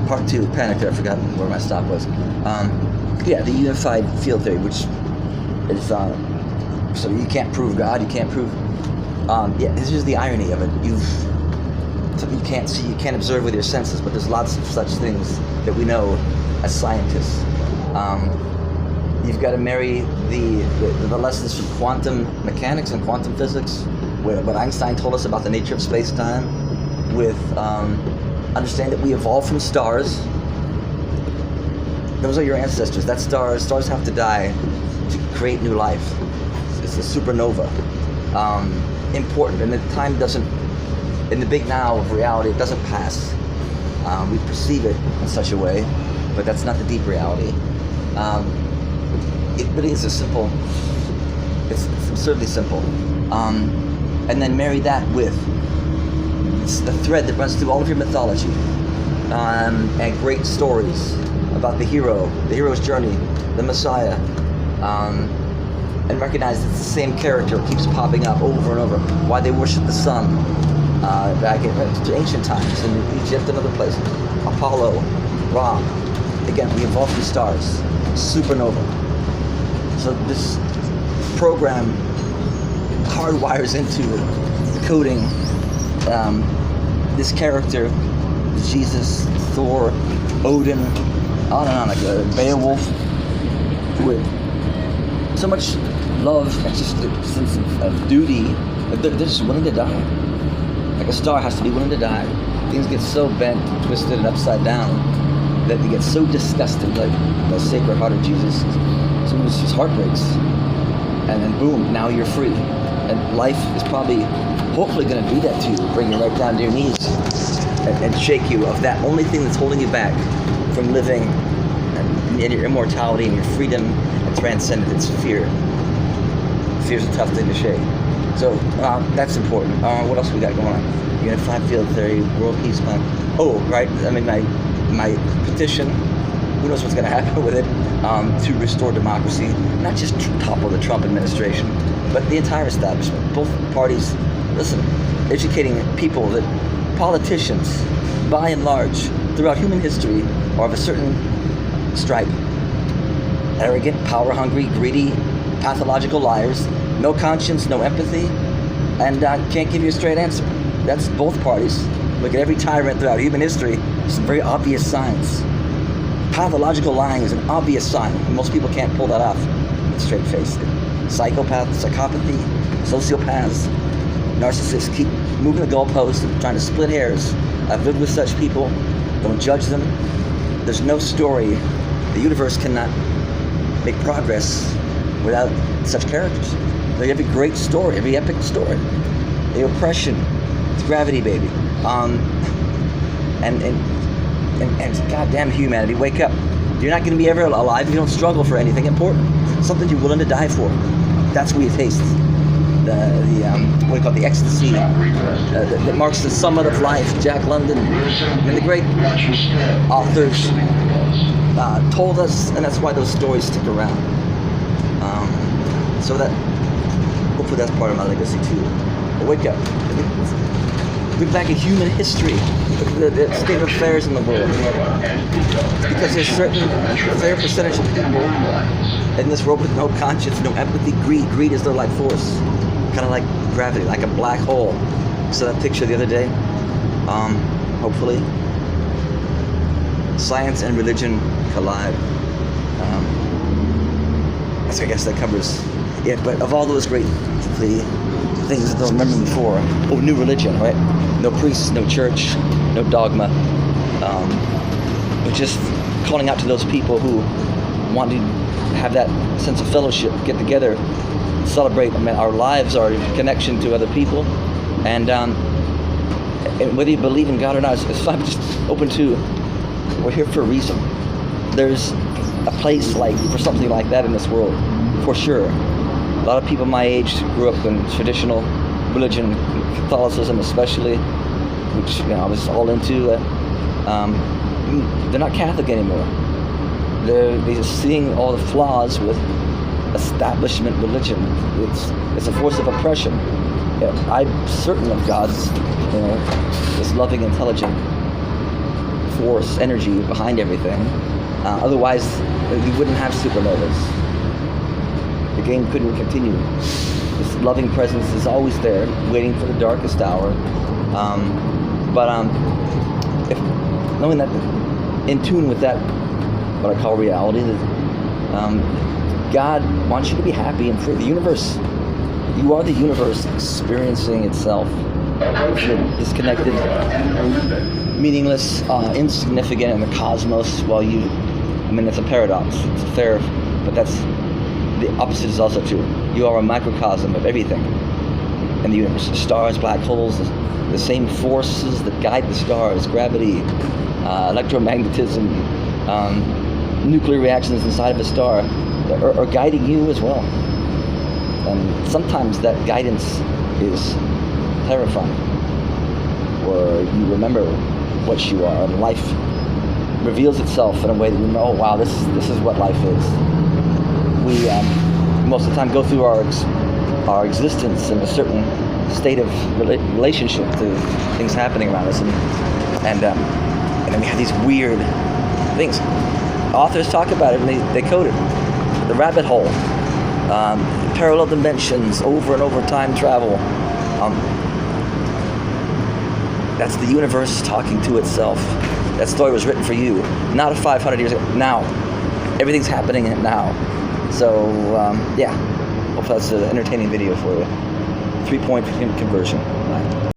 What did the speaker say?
part 2, panic there, I forgot where my stop was. The unified field theory, which is, so you can't prove God, you can't prove, this is the irony of it. You can't see, you can't observe with your senses, but there's lots of such things that we know as scientists. You've got to marry the lessons from quantum mechanics and quantum physics, what Einstein told us about the nature of space-time, with understand that we evolved from stars. Those are your ancestors. That stars have to die to create new life. It's a supernova. Important, and the time doesn't, in the big now of reality, it doesn't pass. We perceive it in such a way, but that's not the deep reality. It really is it's absurdly simple. And then marry that with the thread that runs through all of your mythology, and great stories about the hero's journey, the Messiah, and recognize it's the same character keeps popping up over and over. Why they worship the sun, back to ancient times in Egypt and other places. Apollo, Ra. Again, we evolved from stars, supernova. So this program hardwires into the coding this character, Jesus, Thor, Odin, on and on, like Beowulf, with so much love and just a sense of duty. They're just willing to die. Like a star has to be willing to die. Things get so bent, twisted, and upside down that they get so disgusted, like the Sacred Heart of Jesus. Sometimes just heart breaks, and then boom, now you're free. And life is probably, hopefully, going to do that to you, bring you right down to your knees and shake you of that only thing that's holding you back from living in your immortality and your freedom and transcendence. Fear. Fear's a tough thing to shake. So that's important. What else we got going on? Unified field theory, world peace plan. Oh, right. I mean, my petition. Who knows what's going to happen with it? To restore democracy, not just topple the Trump administration, but the entire establishment. Both parties. Listen, educating people that politicians, by and large, throughout human history, are of a certain stripe. Arrogant, power-hungry, greedy, pathological liars, no conscience, no empathy, and can't give you a straight answer. That's both parties. Look at every tyrant throughout human history, some very obvious signs. Pathological lying is an obvious sign. Most people can't pull that off with a straight face. Psychopaths, psychopathy, sociopaths, narcissists keep moving the goalposts and trying to split hairs. I've lived with such people. Don't judge them. There's no story. The universe cannot make progress without such characters. Like every great story, every epic story. The oppression, it's gravity, baby. And goddamn humanity, wake up. You're not going to be ever alive if you don't struggle for anything important. Something you're willing to die for. That's where you taste what do you call it, the ecstasy that marks the summit of life. Jack London and the great authors told us, and that's why those stories stick around. So that, hopefully that's part of my legacy too. But wake up. Look back at human history, the state of affairs in the world. Because there's certain fair percentage of people in this world with no conscience, no empathy, greed. Greed is their life force. Kind of like gravity, like a black hole. Saw that picture the other day. Hopefully. Science and religion collide. So I guess that covers it. But of all those great things that they'll remember before, new religion, right? No priests, no church, no dogma. But just calling out to those people who want to have that sense of fellowship, get together, celebrate. I mean, our lives are a connection to other people, and whether you believe in God or not, it's fine. Just open to. We're here for a reason. There's a place for something like that in this world, for sure. A lot of people my age grew up in traditional religion, Catholicism especially, which I was all into. They're not Catholic anymore. They're seeing all the flaws with establishment religion. It's a force of oppression. I'm certain of God's, this loving, intelligent force, energy behind everything. Otherwise, you wouldn't have supernovas. The game couldn't continue. This loving presence is always there, waiting for the darkest hour. If knowing that, in tune with that, what I call reality, that God wants you to be happy and free. The universe, you are the universe experiencing itself. Disconnected, meaningless, insignificant in the cosmos, while you, I mean, it's a paradox. It's a fair, but that's, the opposite is also true. You are a microcosm of everything in the universe. Stars, black holes, the same forces that guide the stars, gravity, electromagnetism, nuclear reactions inside of a star are guiding you as well. And sometimes that guidance is terrifying, or you remember what you are, and life reveals itself in a way that you know, oh wow, this is what life is. We most of the time go through our existence in a certain state of relationship to things happening around us, and then we have these weird things. Authors talk about it, and they code it. The rabbit hole, parallel dimensions, over and over time travel. That's the universe talking to itself. That story was written for you, not 500 years ago. Now, everything's happening now. So yeah, hope that's an entertaining video for you. 3-point conversion. Bye.